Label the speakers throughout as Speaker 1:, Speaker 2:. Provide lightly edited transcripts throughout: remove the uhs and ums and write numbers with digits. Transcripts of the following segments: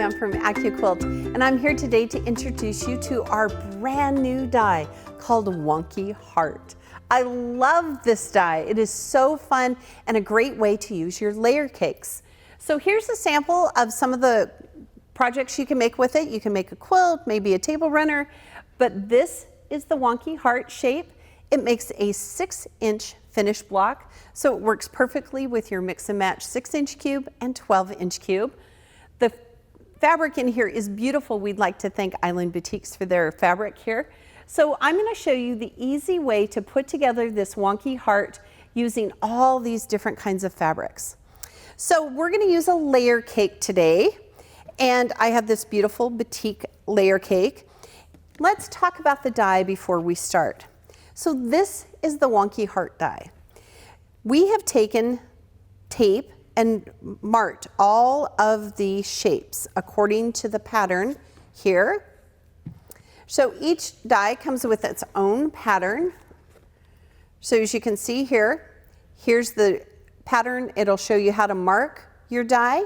Speaker 1: I'm from AccuQuilt, and I'm here today to introduce you to our brand new die called Wonky Heart. I love this die. It is so fun and a great way to use your layer cakes. So here's a sample of some of the projects you can make with it. You can make a quilt, maybe a table runner, but this is the Wonky Heart shape. It makes a 6-inch finished block, so it works perfectly with your mix and match 6-inch cube and 12-inch cube. The fabric in here is beautiful. We'd like to thank Island Boutiques for their fabric here. So I'm going to show you the easy way to put together this Wonky Heart using all these different kinds of fabrics. So we're going to use a layer cake today, and I have this beautiful batik layer cake. Let's talk about the die before we start. So this is the Wonky Heart die. We have taken tape and marked all of the shapes according to the pattern here. So each die comes with its own pattern. So as you can see here, here's the pattern. It'll show you how to mark your die,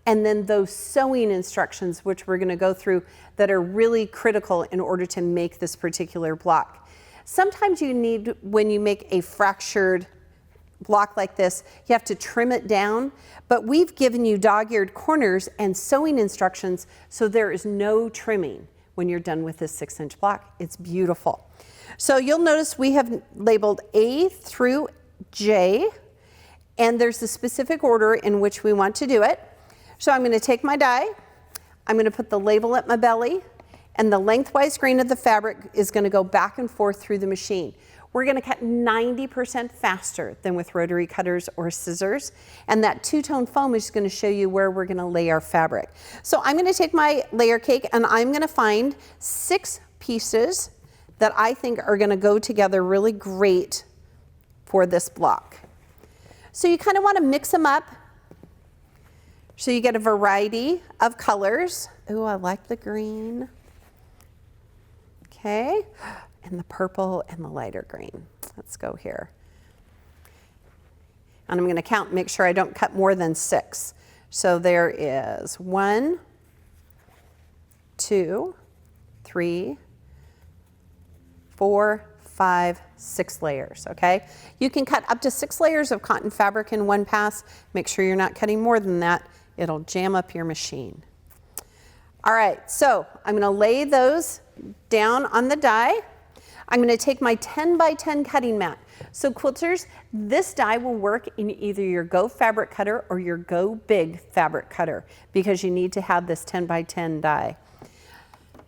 Speaker 1: and then those sewing instructions, which we're going to go through, that are really critical in order to make this particular block. Sometimes you need, when you make a fractured block like this, you have to trim it down, but we've given you dog-eared corners and sewing instructions, so there is no trimming when you're done with this 6-inch block. It's beautiful. So you'll notice we have labeled A through J, and there's a specific order in which we want to do it. So I'm going to take my die, I'm going to put the label at my belly, and the lengthwise grain of the fabric is going to go back and forth through the machine. We're going to cut 90% faster than with rotary cutters or scissors, and that two-tone foam is going to show you where we're going to lay our fabric. So I'm going to take my layer cake and I'm going to find 6 pieces that I think are going to go together really great for this block. So you kind of want to mix them up so you get a variety of colors. Ooh, I like the green. Okay. And the purple and the lighter green. Let's go here. And I'm going to count, make sure I don't cut more than 6. So there is 1, 2, 3, 4, 5, 6 layers, okay? You can cut up to 6 layers of cotton fabric in one pass. Make sure you're not cutting more than that. It'll jam up your machine. All right, so I'm going to lay those down on the die. I'm going to take my 10 by 10 cutting mat. So quilters, this die will work in either your Go fabric cutter or your Go Big fabric cutter because you need to have this 10 by 10 die.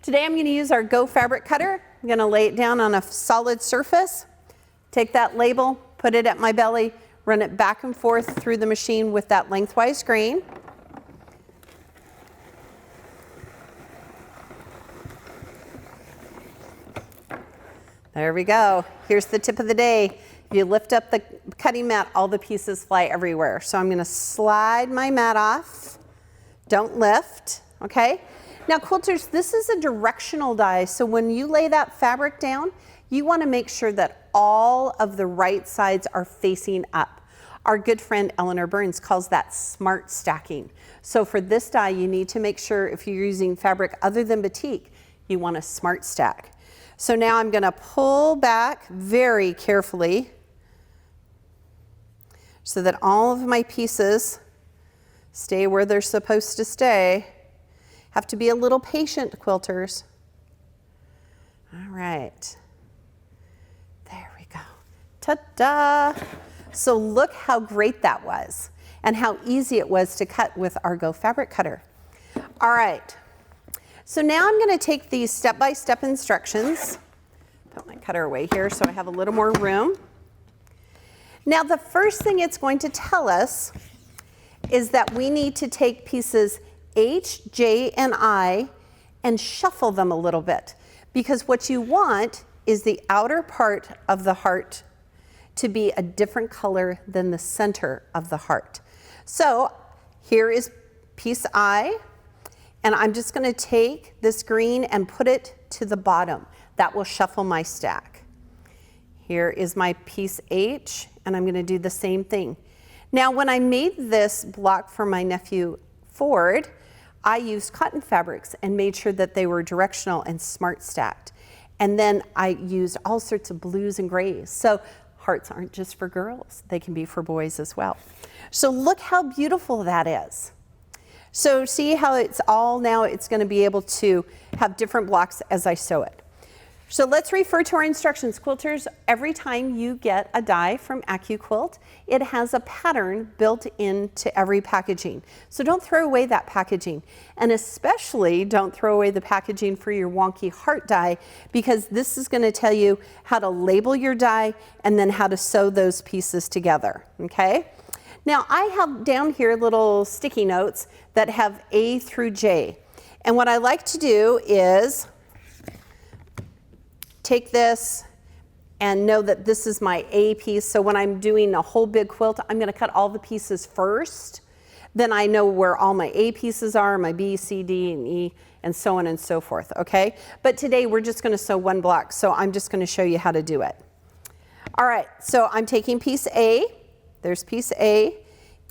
Speaker 1: Today I'm going to use our Go fabric cutter. I'm going to lay it down on a solid surface, take that label, put it at my belly, run it back and forth through the machine with that lengthwise grain. There we go. Here's the tip of the day. If you lift up the cutting mat, all the pieces fly everywhere. So I'm going to slide my mat off. Don't lift, okay? Now quilters, this is a directional die, so when you lay that fabric down, you want to make sure that all of the right sides are facing up. Our good friend Eleanor Burns calls that smart stacking. So for this die, you need to make sure if you're using fabric other than batik, you want a smart stack. So now I'm going to pull back very carefully so that all of my pieces stay where they're supposed to stay. Have to be a little patient, quilters. All right. There we go. Ta-da! So look how great that was and how easy it was to cut with our Go fabric cutter. All right. So now I'm going to take these step-by-step instructions, put my cutter away here so I have a little more room. Now the first thing it's going to tell us is that we need to take pieces H, J, and I and shuffle them a little bit, because what you want is the outer part of the heart to be a different color than the center of the heart. So here is piece I. And I'm just going to take this green and put it to the bottom. That will shuffle my stack. Here is my piece H, and I'm going to do the same thing. Now, when I made this block for my nephew Ford, I used cotton fabrics and made sure that they were directional and smart stacked. And then I used all sorts of blues and grays. So hearts aren't just for girls, they can be for boys as well. So look how beautiful that is. So see how it's all now, it's going to be able to have different blocks as I sew it. So let's refer to our instructions. Quilters, every time you get a die from AccuQuilt, it has a pattern built into every packaging. So don't throw away that packaging. And especially don't throw away the packaging for your Wonky Heart die, because this is going to tell you how to label your die and then how to sew those pieces together, okay? Now I have down here little sticky notes that have A through J. And what I like to do is take this and know that this is my A piece. So when I'm doing a whole big quilt, I'm going to cut all the pieces first. Then I know where all my A pieces are, my B, C, D, and E, and so on and so forth, okay? But today we're just going to sew one block, so I'm just going to show you how to do it. All right, so I'm taking piece A, there's piece A,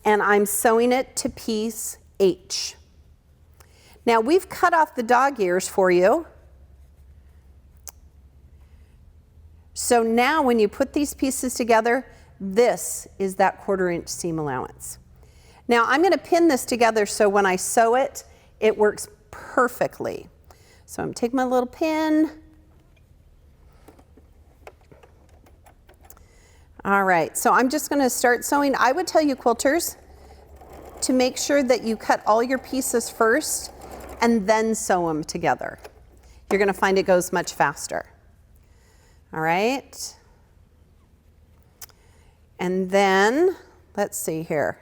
Speaker 1: and I'm sewing it to piece H. Now we've cut off the dog ears for you. So now when you put these pieces together, this is that 1/4 inch seam allowance. Now I'm going to pin this together so when I sew it, it works perfectly. So I'm taking my little pin. All right, so I'm just going to start sewing. I would tell you, quilters, to make sure that you cut all your pieces first and then sew them together. You're going to find it goes much faster. All right, and then let's see here.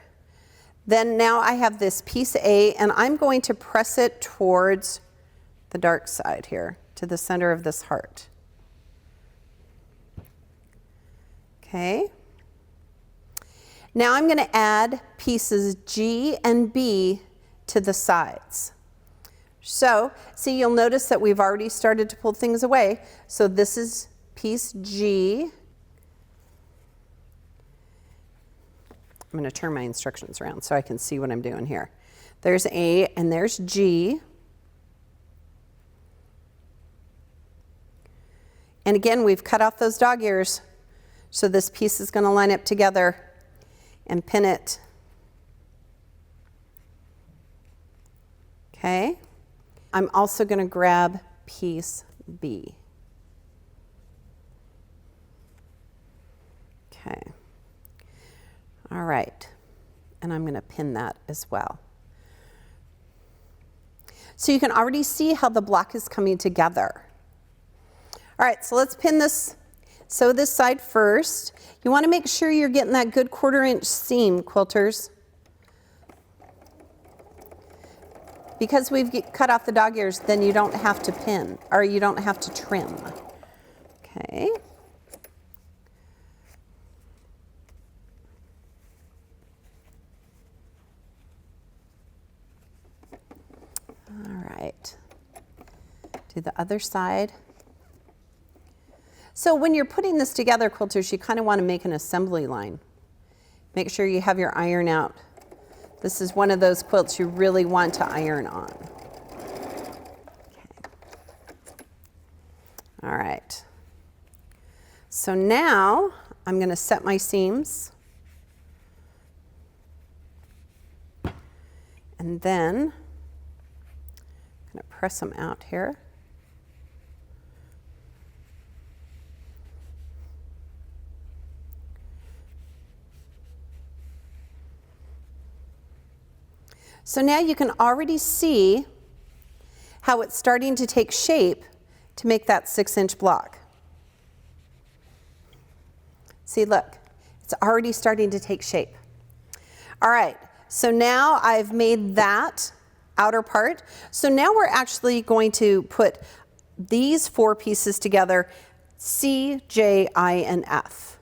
Speaker 1: Then now I have this piece A, and I'm going to press it towards the dark side here, to the center of this heart. Okay. Now I'm going to add pieces G and B to the sides. So, see, you'll notice that we've already started to pull things away. So this is piece G. I'm going to turn my instructions around so I can see what I'm doing here. There's A and there's G. And again, we've cut off those dog ears, so this piece is going to line up together and pin it. Okay. I'm also going to grab piece B. Okay. All right. And I'm going to pin that as well. So you can already see how the block is coming together. All right, so let's pin this, sew this side first. You want to make sure you're getting that good 1/4 inch seam, quilters. Because we've cut off the dog ears, then you don't have to pin, or you don't have to trim. Okay. All right. Do the other side. So when you're putting this together, quilters, you kind of want to make an assembly line. Make sure you have your iron out. This is one of those quilts you really want to iron on. Okay. All right. So now I'm going to set my seams. And then I'm going to press them out here. So now you can already see how it's starting to take shape to make that 6-inch block. See, look, it's already starting to take shape. All right, so now I've made that outer part. So now we're actually going to put these 4 pieces together, C, J, I, and F.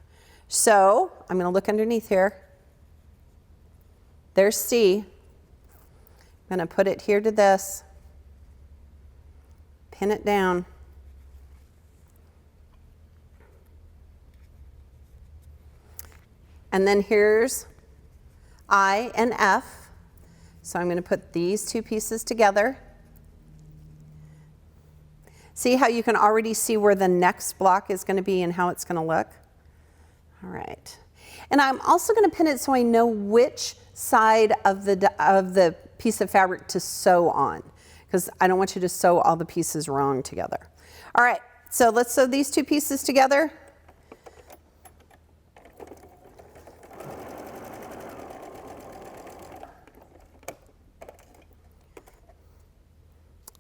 Speaker 1: So I'm going to look underneath here. There's C. I'm going to put it here to this, pin it down, and then here's I and F. So I'm going to put these two pieces together. See how you can already see where the next block is going to be and how it's going to look? All right. And I'm also going to pin it so I know which side of the piece of fabric to sew on, because I don't want you to sew all the pieces wrong together. All right, so let's sew these two pieces together.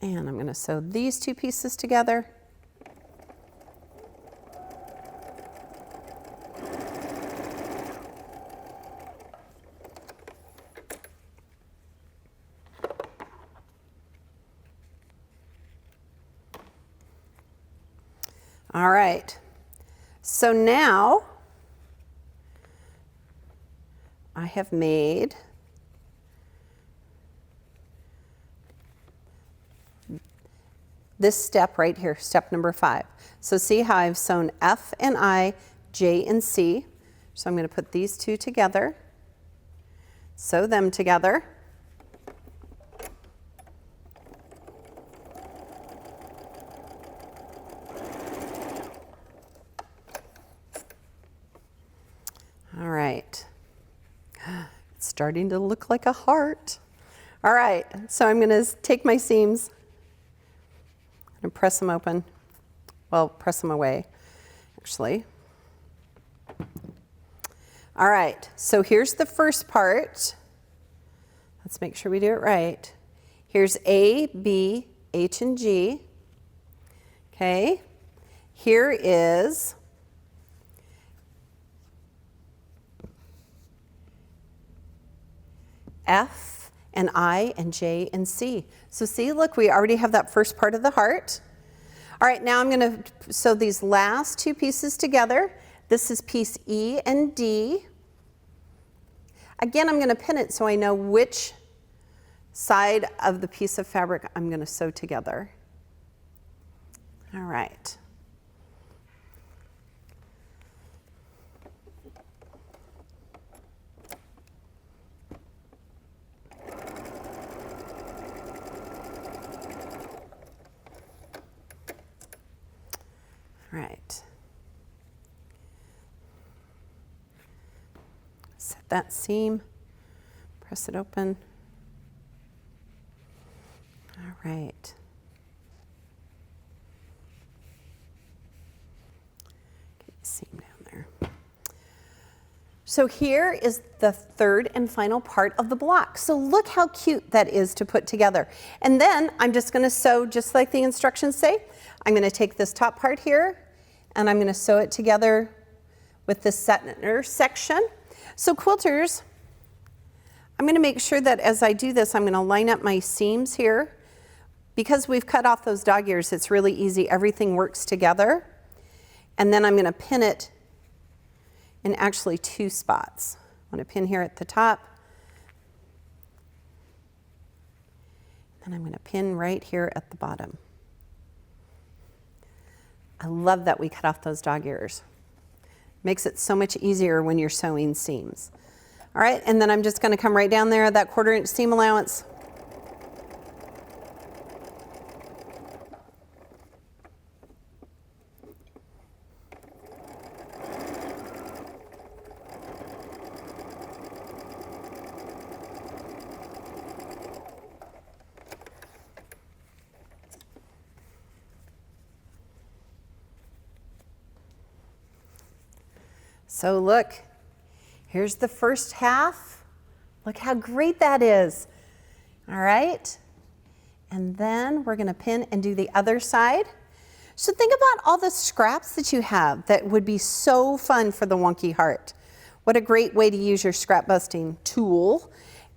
Speaker 1: And I'm going to sew these two pieces together. All right, so now I have made this step right here, step number 5. So see how I've sewn F and I, J and C. So I'm going to put these two together, sew them together. All right, it's starting to look like a heart. All right, so I'm going to take my seams and press them open. Well, press them away, actually. All right, so here's the first part. Let's make sure we do it right. Here's A, B, H, and G. Okay, here is F and I and J and C. So see, look, we already have that first part of the heart. All right, now I'm going to sew these last two pieces together. This is piece E and D. Again, I'm going to pin it so I know which side of the piece of fabric I'm going to sew together. All right. Right. Set that seam, press it open. All right. Get the seam down there. So here is the third and final part of the block. So look how cute that is to put together. And then I'm just going to sew just like the instructions say. I'm going to take this top part here and I'm going to sew it together with this center section. So quilters, I'm going to make sure that as I do this, I'm going to line up my seams here. Because we've cut off those dog ears, it's really easy. Everything works together. And then I'm going to pin it in actually 2 spots. I'm going to pin here at the top. And I'm going to pin right here at the bottom. I love that we cut off those dog ears. Makes it so much easier when you're sewing seams. All right, and then I'm just going to come right down there at that 1/4 inch seam allowance. So look, here's the first half. Look how great that is. All right, and then we're going to pin and do the other side. So think about all the scraps that you have that would be so fun for the Wonky Heart. What a great way to use your scrap busting tool.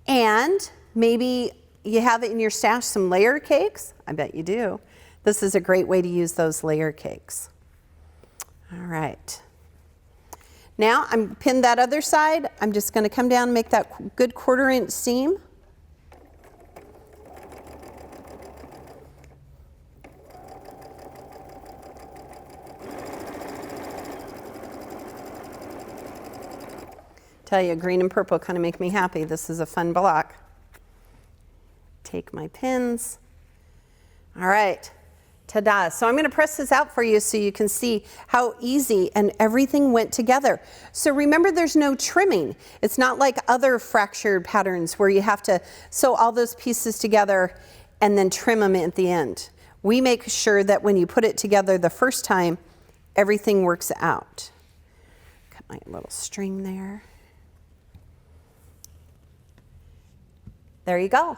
Speaker 1: And maybe you have it in your stash, some layer cakes. I bet you do. This is a great way to use those layer cakes. All right. Now I'm pinned that other side. I'm just going to come down and make that good 1/4 inch seam. Tell you, green and purple kind of make me happy. This is a fun block. take my pins. All right, ta-da. So I'm gonna press this out for you so you can see how easy and everything went together. So remember, there's no trimming. It's not like other fractured patterns where you have to sew all those pieces together and then trim them at the end. We make sure that when you put it together the first time, everything works out. Got my little string there. There you go.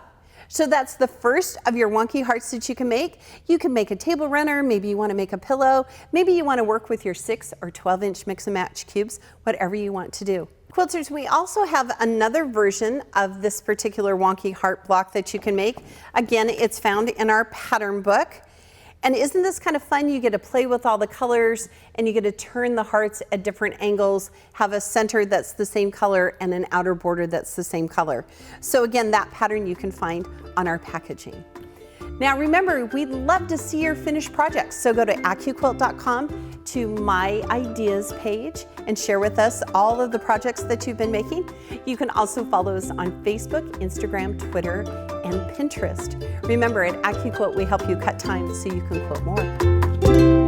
Speaker 1: So that's the first of your wonky hearts that you can make. You can make a table runner, maybe you want to make a pillow, maybe you want to work with your 6 or 12-inch mix and match cubes, whatever you want to do. Quilters, we also have another version of this particular wonky heart block that you can make. Again, it's found in our pattern book. And isn't this kind of fun? You get to play with all the colors and you get to turn the hearts at different angles, have a center that's the same color and an outer border that's the same color. So again, that pattern you can find on our packaging. Now remember, we'd love to see your finished projects. So go to AccuQuilt.com to My Ideas page and share with us all of the projects that you've been making. You can also follow us on Facebook, Instagram, Twitter, and Pinterest. Remember, at AccuQuilt, we help you cut time so you can quilt more.